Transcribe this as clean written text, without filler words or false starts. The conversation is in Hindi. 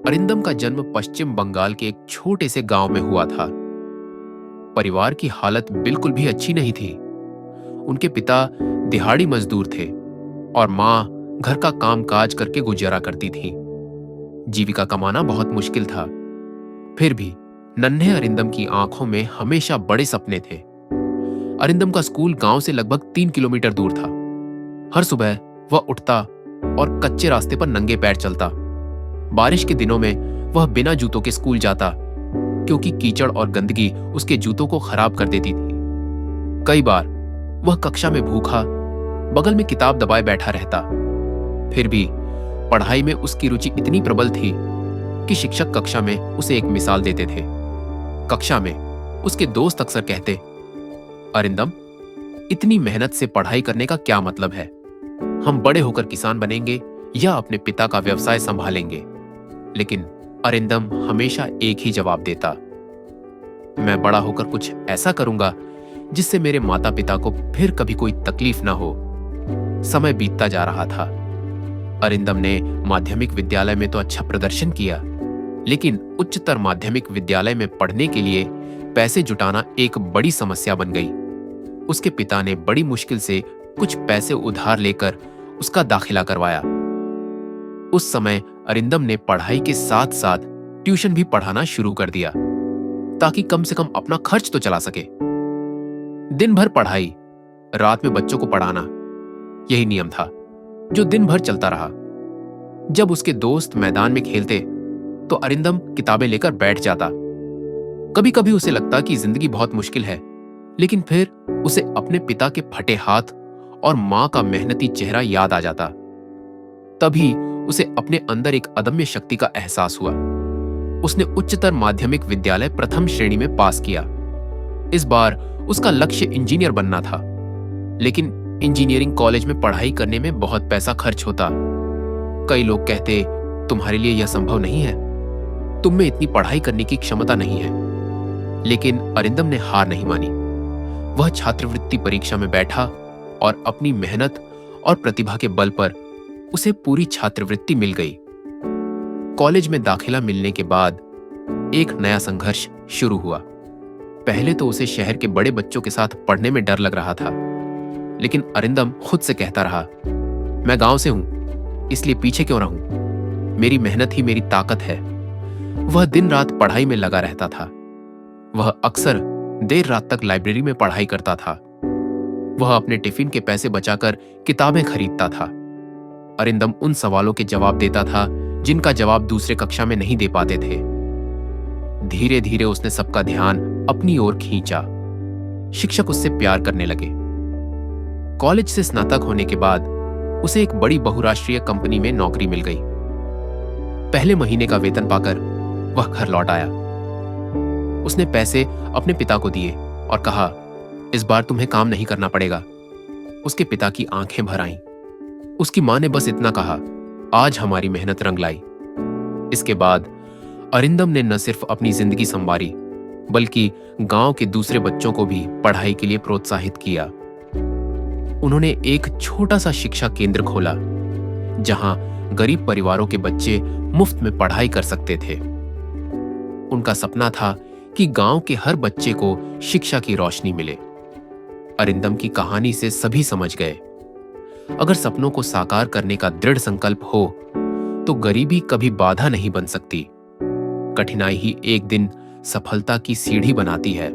अरिंदम का जन्म पश्चिम बंगाल के एक छोटे से गांव में हुआ था। परिवार की हालत बिल्कुल भी अच्छी नहीं थी। उनके पिता दिहाड़ी मजदूर थे और मां घर का कामकाज करके गुजारा करती थी। जीविका कमाना बहुत मुश्किल था। फिर भी नन्हे अरिंदम की आंखों में हमेशा बड़े सपने थे। अरिंदम का स्कूल गांव से लगभग 3 किलोमीटर दूर था। हर सुबह वह उठता और कच्चे रास्ते पर नंगे पैर चलता। बारिश के दिनों में वह बिना जूतों के स्कूल जाता, क्योंकि कीचड़ और गंदगी उसके जूतों को खराब कर देती थी। कई बार वह कक्षा में भूखा बगल में किताब दबाए बैठा रहता। फिर भी पढ़ाई में उसकी रुचि इतनी प्रबल थी कि शिक्षक कक्षा में उसे एक मिसाल देते थे। कक्षा में उसके दोस्त अक्सर कहते, अरिंदम, इतनी मेहनत से पढ़ाई करने का क्या मतलब है? हम बड़े होकर किसान बनेंगे या अपने पिता का व्यवसाय संभालेंगे। लेकिन अरिंदम हमेशा एक ही जवाब देता, मैं बड़ा होकर कुछ ऐसा करूंगा जिससे मेरे माता पिता को फिर कभी कोई तकलीफ ना हो। समय बीतता जा रहा था। अरिंदम ने माध्यमिक विद्यालय में तो अच्छा प्रदर्शन किया, लेकिन उच्चतर माध्यमिक विद्यालय में पढ़ने के लिए पैसे जुटाना एक बड़ी समस्या बन गई। उसके पिता ने बड़ी मुश्किल से कुछ पैसे उधार लेकर उसका दाखिला करवाया। उस समय अरिंदम ने पढ़ाई के साथ साथ ट्यूशन भी पढ़ाना शुरू कर दिया, ताकि कम से कम अपना खर्च तो चला सके। दिन भर पढ़ाई, रात में बच्चों को पढ़ाना, यही नियम था जो दिन भर चलता रहा। जब उसके दोस्त मैदान में खेलते तो अरिंदम किताबें लेकर बैठ जाता। कभी कभी उसे लगता कि जिंदगी बहुत मुश्किल है, लेकिन फिर उसे अपने पिता के फटे हाथ और मां का मेहनती चेहरा याद आ जाता। तभी उसे अपने अंदर एक अदम्य शक्ति का एहसास हुआ। उसने उच्चतर माध्यमिक विद्यालय प्रथम श्रेणी में पास किया। इस बार उसका लक्ष्य इंजीनियर बनना था, लेकिन इंजीनियरिंग कॉलेज में पढ़ाई करने में बहुत पैसा खर्च होता। कई लोग कहते, तुम्हारे लिए यह संभव नहीं है, तुम में इतनी पढ़ाई करने की क्षमता नहीं है। लेकिन अरिंदम ने हार नहीं मानी। वह छात्रवृत्ति परीक्षा में बैठा और अपनी मेहनत और प्रतिभा के बल पर उसे पूरी छात्रवृत्ति मिल गई। कॉलेज में दाखिला मिलने के बाद एक नया संघर्ष शुरू हुआ। पहले तो उसे शहर के बड़े बच्चों के साथ पढ़ने में डर लग रहा था, लेकिन अरिंदम खुद से कहता रहा, मैं गांव से हूं, इसलिए पीछे क्यों रहूं? मेरी मेहनत ही मेरी ताकत है। वह दिन रात पढ़ाई में लगा रहता था। वह अक्सर देर रात तक लाइब्रेरी में पढ़ाई करता था। वह अपने टिफिन के पैसे बचाकर किताबें खरीदता था। अरिंदम उन सवालों के जवाब देता था जिनका जवाब दूसरे कक्षा में नहीं दे पाते थे। धीरे धीरे उसने सबका ध्यान अपनी ओर खींचा। शिक्षक उससे प्यार करने लगे। कॉलेज से स्नातक होने के बाद उसे एक बड़ी बहुराष्ट्रीय कंपनी में नौकरी मिल गई। पहले महीने का वेतन पाकर वह घर लौट आया। उसने पैसे अपने पिता को दिए और कहा, इस बार तुम्हें काम नहीं करना पड़ेगा। उसके पिता की आंखें भर आईं। उसकी मां ने बस इतना कहा, आज हमारी मेहनत रंग लाई। इसके बाद अरिंदम ने न सिर्फ अपनी जिंदगी संवारी, बल्कि गांव के दूसरे बच्चों को भी पढ़ाई के लिए प्रोत्साहित किया। उन्होंने एक छोटा सा शिक्षा केंद्र खोला, जहां गरीब परिवारों के बच्चे मुफ्त में पढ़ाई कर सकते थे। उनका सपना था कि गांव के हर बच्चे को शिक्षा की रोशनी मिले। अरिंदम की कहानी से सभी समझ गए, अगर सपनों को साकार करने का दृढ़ संकल्प हो तो गरीबी कभी बाधा नहीं बन सकती। कठिनाई ही एक दिन सफलता की सीढ़ी बनाती है।